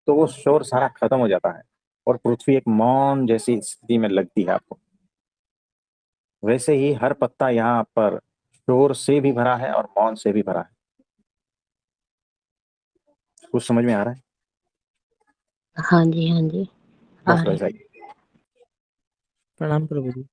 तो वो शोर सारा खत्म हो जाता है और पृथ्वी एक मौन जैसी स्थिति में लगती है आपको। वैसे ही हर पत्ता यहाँ पर शोर से भी भरा है और मौन से भी भरा है। कुछ समझ में आ रहा है? हाँ जी, हाँ जी, आ बस रहे। वैसा ही। प्रणाम प्रभु जी।